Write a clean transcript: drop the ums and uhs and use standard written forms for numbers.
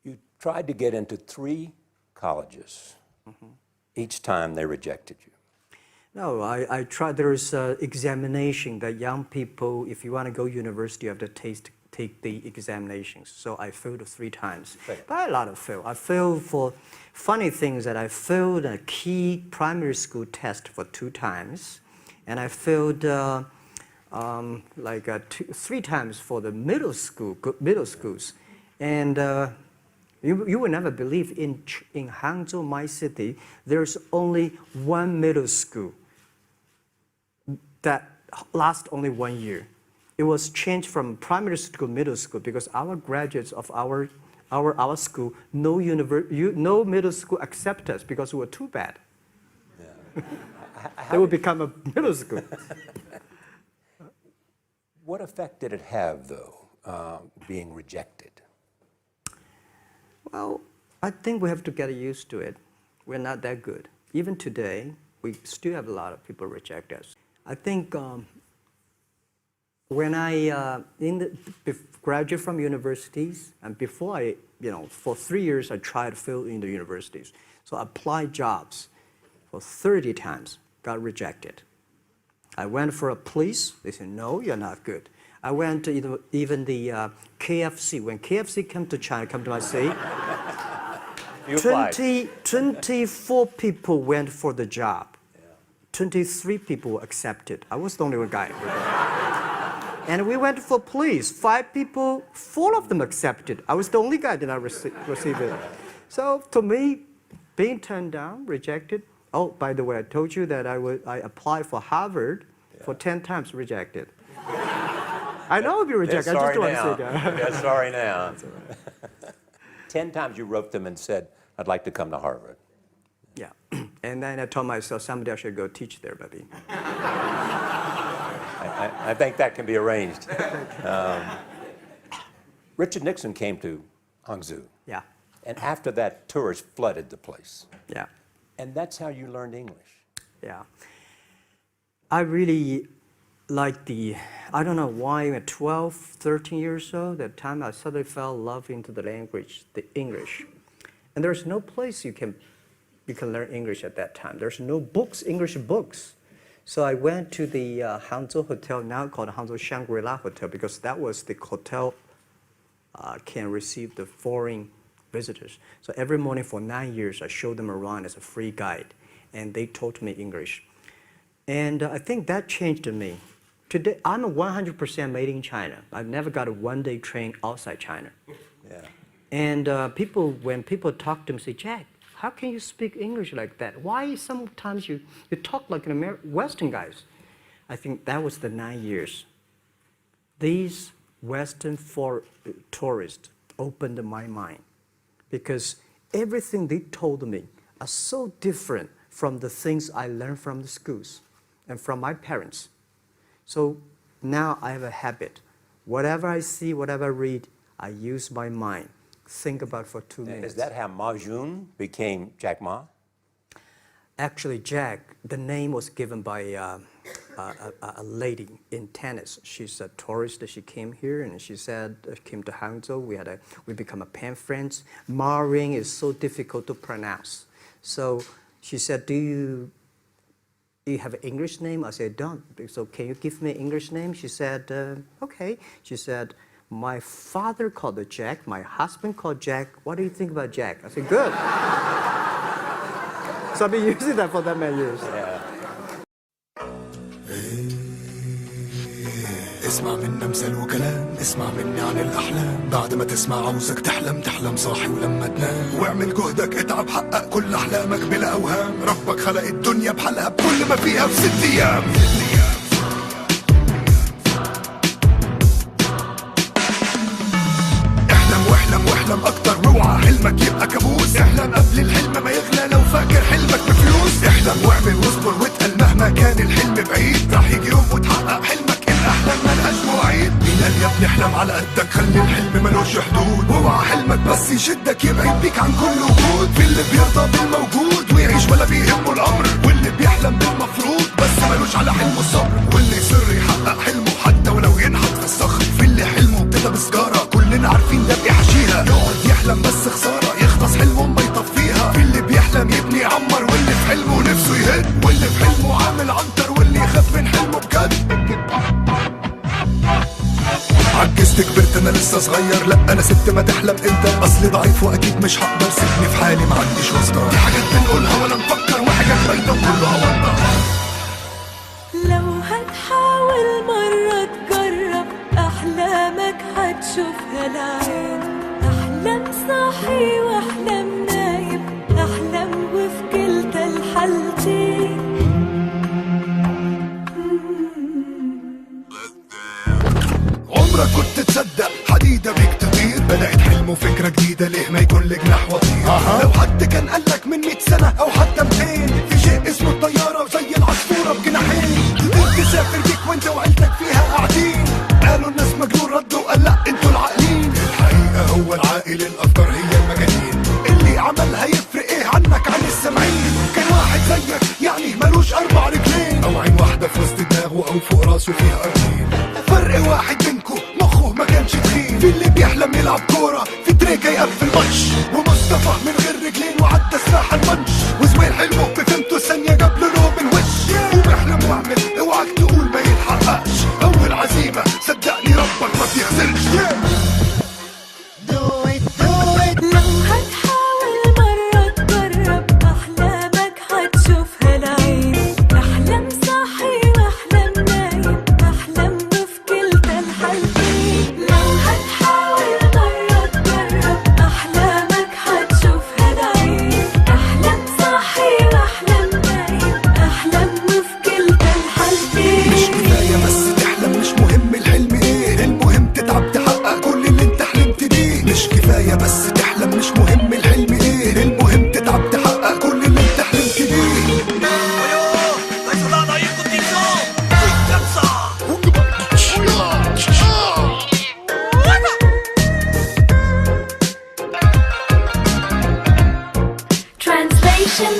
You tried to get into 3 colleges. Each time they rejected you. No, I tried. There's an examination that young people, if you want to go to university, you have to take the examinations. So I failed 3 times. But a lot of fail. I failed for funny things that I failed a key primary school test for 2 times. And I failed 3 times for the middle schools. And you will never believe in Hangzhou, my city, there's only 1 middle school that lasts only 1 year. It was changed from primary school to middle school because our graduates of our school, no middle school accept us because we were too bad. Yeah. They would become a middle school. What effect did it have, though, being rejected? Well, I think we have to get used to it. We're not that good. Even today, we still have a lot of people reject us. I think when I graduated from universities, and before I, for 3 years, I tried to fill in the universities. So I applied jobs for 30 times, got rejected. I went for a police, they said, no, you're not good. I went to even the KFC. When KFC came to China, come to my city, 24 people went for the job. 23 people were accepted. I was the only one guy. And we went for police. 5 people, 4 of them accepted. I was the only guy that I received it. So to me, being turned down, rejected. Oh, by the way, I told you that I applied for Harvard for 10 times, rejected. I know I'll be rejected. I just don't want to say that. They're sorry now. 10 times you wrote them and said, I'd like to come to Harvard. Yeah. And then I told myself, someday I should go teach there, baby. I think that can be arranged. Richard Nixon came to Hangzhou. Yeah. And after that, tourists flooded the place. Yeah. And that's how you learned English. Yeah. I really like I don't know why, at 12, 13 years old, that time I suddenly fell in love into the language, the English. And there's no place you can learn English at that time. There's no books, English books. So I went to the Hangzhou hotel, now called Hangzhou Shangri-La Hotel, because that was the hotel can receive the foreign visitors. So every morning for 9 years, I showed them around as a free guide, and they taught me English. And I think that changed me. Today, I'm 100% made in China. I've never got a one-day train outside China. Yeah. And when people talk to me, say, Jack, how can you speak English like that? Why sometimes you talk like an Western guys? I think that was the 9 years. These Western tourists opened my mind because everything they told me are so different from the things I learned from the schools and from my parents. So now I have a habit. Whatever I see, whatever I read, I use my mind. Think about for 2 minutes. Is that how Ma Jun became Jack Ma? Actually, Jack, the name was given by a lady in tennis. She's a tourist. She came here and she said, came to Hangzhou. We become a pen friends. Ma Ring is so difficult to pronounce. So she said, do you have an English name? I said, don't. So can you give me an English name? She said, okay. She said, my father called it Jack. My husband called Jack. What do you think about Jack? I said, good. So I've been using that for that many years. Yeah. اسمع منا مثل وكلام، اسمع مني عن الأحلام. بعد ما تسمع عاوزك تحلم صاحي ولما تنام. واعمل جهدك، اتعب، حقق كل أحلامك بلا أوهام. ربك خلق الدنيا بحالها بكل ما فيها في 6 أيام. احلم اكتر، اوعى حلمك يبقى كابوس. احلم قبل الحلم ما يغلى، لو فاكر حلمك بفلوس. احلم واعمل واصبر واتقل مهما كان الحلم بعيد. راح يجي يوم وتحقق حلمك، الاحلام ملهاش مواعيد. مين قال يا ابني احلم على قدك، خلي الحلم ملوش حدود. اوعى حلمك بس يشدك يبعد بيك عن كل وجود. في اللي بيرضى بالموجود ويعيش ولا بيهمه الامر، واللي بيحلم بالمفروض بس ملوش على حلمه الصبر. واللي يصر يحقق حلمه حتى ولو ينحت في الصخر. في اللي حلمه ابتدى بسجارة كلنا عارفين ده بيحشيها. يقعد يحلم بس انا لسه صغير، لا انا ست ما تحلم انت، اصلي ضعيف واكيد مش هقدر، سيبني في حالي ما عنديش واسطة. دي حاجات بنقولها ولا نفكر، وحاجات باينة وكلها واضحة. لو هتحاول مرة تجرب أحلامك هتشوفها العين، أحلام صاحي وأحلام نايم، أحلام وفي كلتا الحالتين. عمرك كنت تصدق حديدة بيك تطير؟ بدأت حلم وفكرة جديدة، ليه ما يكون لك جناح وطير؟ لو حد كان قالك من 100 سنة أو حتى 200 في شيء اسمه الطيارة وزي العصفورة بجناحين تقدر تسافر بيك وانت وعيلتك فيها قاعدين. قالوا الناس مجنون، ردوا قال لا انتوا العاقلين. الحقيقة هو العاقل، الأفكار هي المجانين، اللي عملها يفرق ايه عنك عن السامعين؟ كان واحد زيك يعني ملوش 4 رجلين، أو عين واحدة في وسط دماغه أو فوق راسه فيها أرضين. فرق واحد بينكو مخه ما كانش تخين، في اللي بيحلم يلعب كورة، في تريكة يقفل ماتش، ومصطفى من غير رجلين وعدى سلاح المنش، وزويل حلمه بفهمته ثانية جاب له نوم من وش. وبحلم واعمل اوعك تقول ما يتحققش، أول عزيمة صدقني ربك ما بيخذلش. لو هتحاول مرة تجرب أحلامك هتشوفها العين، أحلام صاحي وأحلام نايم، أحلام وفي كلتا الحالتين. لو هتحاول مرة تجرب أحلامك هتشوفها العين، أحلام صاحي وأحلام نايم، أحلام وفي كلتا الحالتين. مش كفاية بس تحلم، مش مهم الحلم ايه، المهم تتعب تحقق كل اللي انت حلمت بيه. مش كفاية بس تحلم، مش مهم الحلم ايه، المهم تتعب تحقق كل اللي انت حلمت بيه. Translation